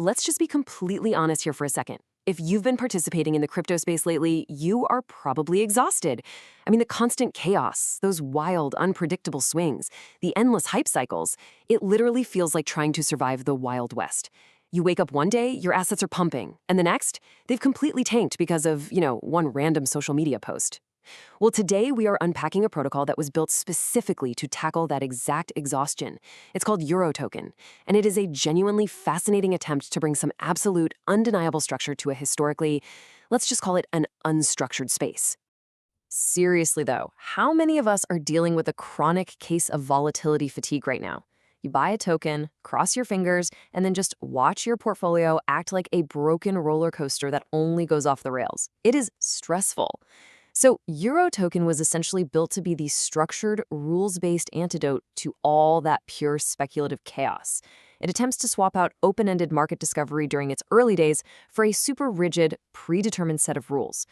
let's just be completely honest here for a second. If you've been participating in the crypto space lately, you are probably exhausted. I mean, the constant chaos, those wild, unpredictable swings, the endless hype cycles, it literally feels like trying to survive the Wild West. You wake up one day, your assets are pumping, and the next, they've completely tanked because of, one random social media post. Well, today we are unpacking a protocol that was built specifically to tackle that exact exhaustion. It's called EuroToken, and it is a genuinely fascinating attempt to bring some absolute, undeniable structure to a historically, let's just call it an unstructured space. Seriously though, how many of us are dealing with a chronic case of volatility fatigue right now? You buy a token, cross your fingers, and then just watch your portfolio act like a broken roller coaster that only goes off the rails. It is stressful. So EuroToken was essentially built to be the structured, rules-based antidote to all that pure speculative chaos. It attempts to swap out open-ended market discovery during its early days for a super rigid, predetermined set of rules.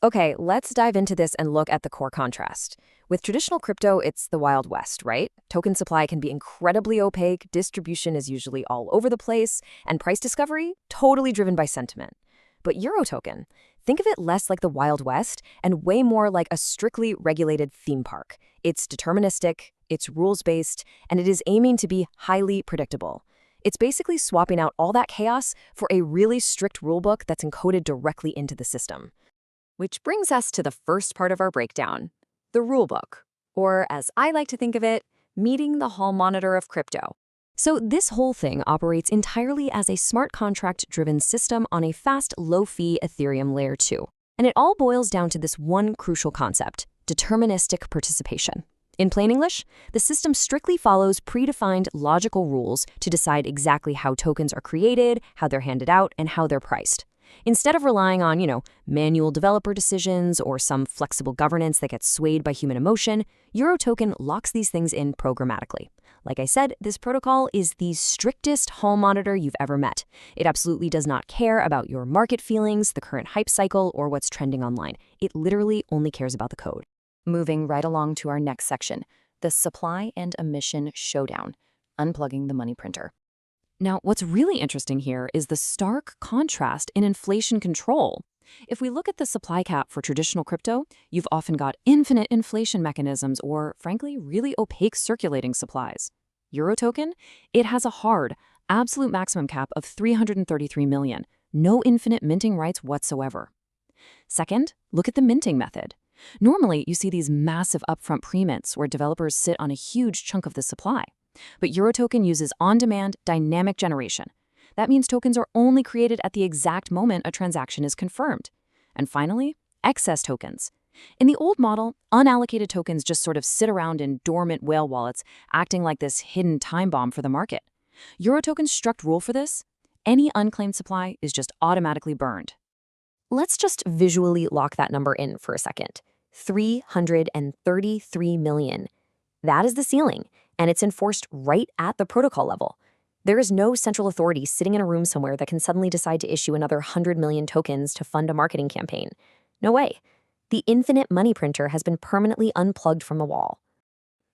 Okay, let's dive into this and look at the core contrast. With traditional crypto, it's the Wild West, right? Token supply can be incredibly opaque, distribution is usually all over the place, and price discovery, totally driven by sentiment. But EuroToken, think of it less like the Wild West and way more like a strictly regulated theme park. It's deterministic, it's rules-based, and it is aiming to be highly predictable. It's basically swapping out all that chaos for a really strict rulebook that's encoded directly into the system. Which brings us to the first part of our breakdown, the rulebook, or as I like to think of it, meeting the hall monitor of crypto. So this whole thing operates entirely as a smart contract-driven system on a fast, low-fee Ethereum layer 2. And it all boils down to this one crucial concept, deterministic participation. In plain English, the system strictly follows predefined logical rules to decide exactly how tokens are created, how they're handed out, and how they're priced. Instead of relying on, manual developer decisions or some flexible governance that gets swayed by human emotion, EuroToken locks these things in programmatically. Like I said, this protocol is the strictest hall monitor you've ever met. It absolutely does not care about your market feelings, the current hype cycle, or what's trending online. It literally only cares about the code. Moving right along to our next section, the supply and emission showdown, unplugging the money printer. Now, what's really interesting here is the stark contrast in inflation control. If we look at the supply cap for traditional crypto, you've often got infinite inflation mechanisms or, frankly, really opaque circulating supplies. EuroToken, it has a hard, absolute maximum cap of 333 million, no infinite minting rights whatsoever. Second, look at the minting method. Normally, you see these massive upfront premints where developers sit on a huge chunk of the supply. But EuroToken uses on-demand dynamic generation. That means tokens are only created at the exact moment a transaction is confirmed. And finally, excess tokens. In the old model, unallocated tokens just sort of sit around in dormant whale wallets, acting like this hidden time bomb for the market. EuroToken's strict rule for this: any unclaimed supply is just automatically burned. Let's just visually lock that number in for a second. 333 million. That is the ceiling, and it's enforced right at the protocol level. There is no central authority sitting in a room somewhere that can suddenly decide to issue another 100 million tokens to fund a marketing campaign. No way. The infinite money printer has been permanently unplugged from the wall.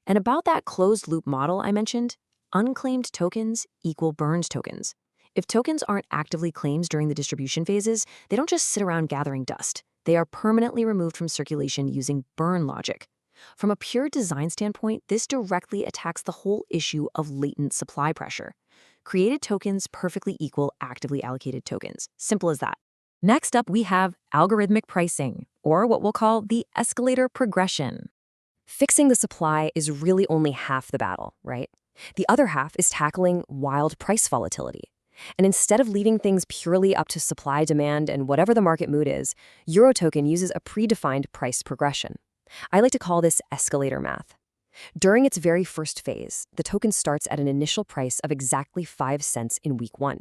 And about that closed-loop model I mentioned, unclaimed tokens equal burned tokens. If tokens aren't actively claimed during the distribution phases, they don't just sit around gathering dust. They are permanently removed from circulation using burn logic. From a pure design standpoint, this directly attacks the whole issue of latent supply pressure. Created tokens perfectly equal actively allocated tokens. Simple as that. Next up, we have algorithmic pricing, or what we'll call the escalator progression. Fixing the supply is really only half the battle, right? The other half is tackling wild price volatility. And instead of leaving things purely up to supply, demand, and whatever the market mood is, EuroToken uses a predefined price progression. I like to call this escalator math. During its very first phase, the token starts at an initial price of exactly 5 cents in week 1.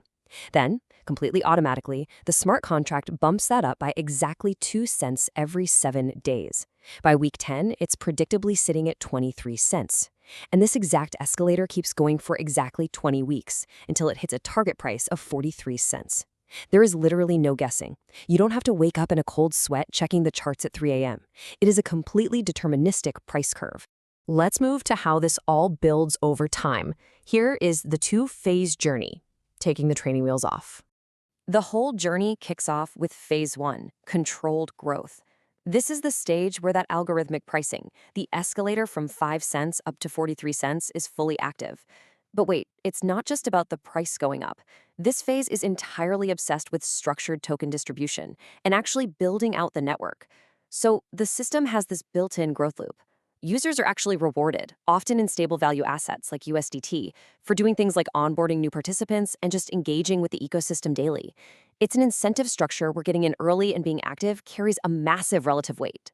Then, completely automatically, the smart contract bumps that up by exactly 2 cents every 7 days. By week 10, it's predictably sitting at 23 cents. And this exact escalator keeps going for exactly 20 weeks until it hits a target price of 43 cents. There is literally no guessing. You don't have to wake up in a cold sweat checking the charts at 3 a.m. It is a completely deterministic price curve. Let's move to how this all builds over time. Here is the 2-phase journey. taking the training wheels off. The whole journey kicks off with phase one, controlled growth. This is the stage where that algorithmic pricing, the escalator from 5 cents up to 43 cents, is fully active. But wait, it's not just about the price going up. This phase is entirely obsessed with structured token distribution and actually building out the network. So the system has this built-in growth loop. Users are actually rewarded, often in stable value assets like USDT, for doing things like onboarding new participants and just engaging with the ecosystem daily. It's an incentive structure where getting in early and being active carries a massive relative weight.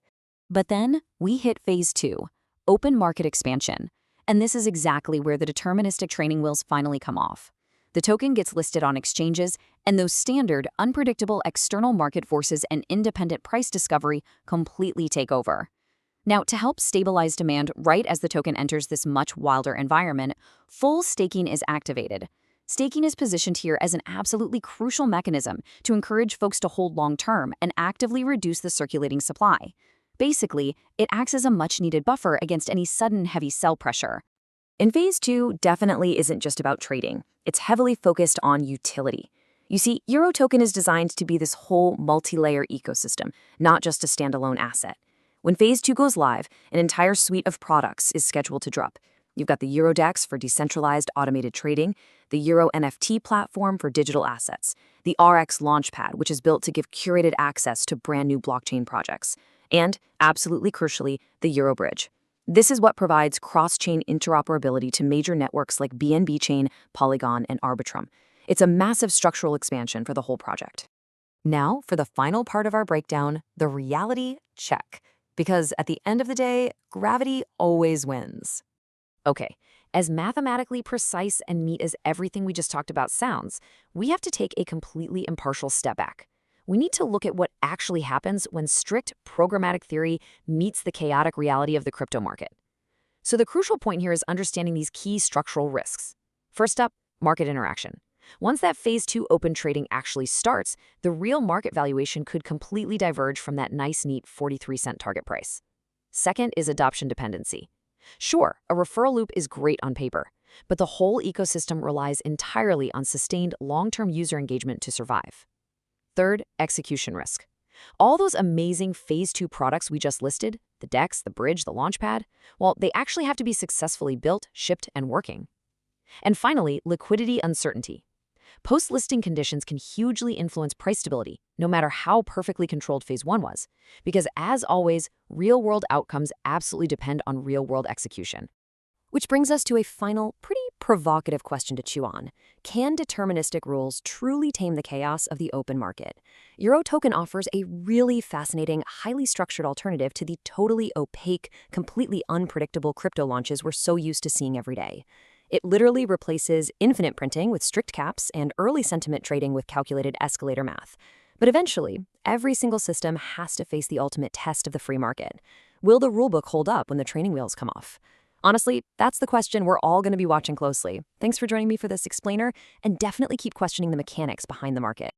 But then we hit phase two, open market expansion. And this is exactly where the deterministic training wheels finally come off. The token gets listed on exchanges, and those standard, unpredictable external market forces and independent price discovery completely take over. Now, to help stabilize demand right as the token enters this much wilder environment, full staking is activated. Staking is positioned here as an absolutely crucial mechanism to encourage folks to hold long-term and actively reduce the circulating supply. Basically, it acts as a much-needed buffer against any sudden heavy sell pressure. And phase two definitely isn't just about trading. It's heavily focused on utility. You see, EuroToken is designed to be this whole multi-layer ecosystem, not just a standalone asset. When phase two goes live, an entire suite of products is scheduled to drop. You've got the EuroDex for decentralized automated trading, the Euro NFT platform for digital assets, the RX Launchpad, which is built to give curated access to brand new blockchain projects, and, absolutely crucially, the Eurobridge. This is what provides cross-chain interoperability to major networks like BNB Chain, Polygon, and Arbitrum. It's a massive structural expansion for the whole project. Now, for the final part of our breakdown, the reality check. Because at the end of the day, gravity always wins. Okay, as mathematically precise and neat as everything we just talked about sounds, we have to take a completely impartial step back. We need to look at what actually happens when strict programmatic theory meets the chaotic reality of the crypto market. So the crucial point here is understanding these key structural risks. First up, market interaction. Once that phase two open trading actually starts, the real market valuation could completely diverge from that nice, neat 43-cent target price. Second is adoption dependency. Sure, a referral loop is great on paper, but the whole ecosystem relies entirely on sustained long-term user engagement to survive. Third, execution risk. All those amazing phase two products we just listed, the DEX, the bridge, the launchpad, well, they actually have to be successfully built, shipped, and working. And finally, liquidity uncertainty. Post-listing conditions can hugely influence price stability, no matter how perfectly controlled phase one was, because as always, real-world outcomes absolutely depend on real-world execution. Which brings us to a final, pretty provocative question to chew on. Can deterministic rules truly tame the chaos of the open market? EuroToken offers a really fascinating, highly structured alternative to the totally opaque, completely unpredictable crypto launches we're so used to seeing every day. It literally replaces infinite printing with strict caps and early sentiment trading with calculated escalator math. But eventually, every single system has to face the ultimate test of the free market. Will the rulebook hold up when the training wheels come off? Honestly, that's the question we're all going to be watching closely. Thanks for joining me for this explainer, and definitely keep questioning the mechanics behind the market.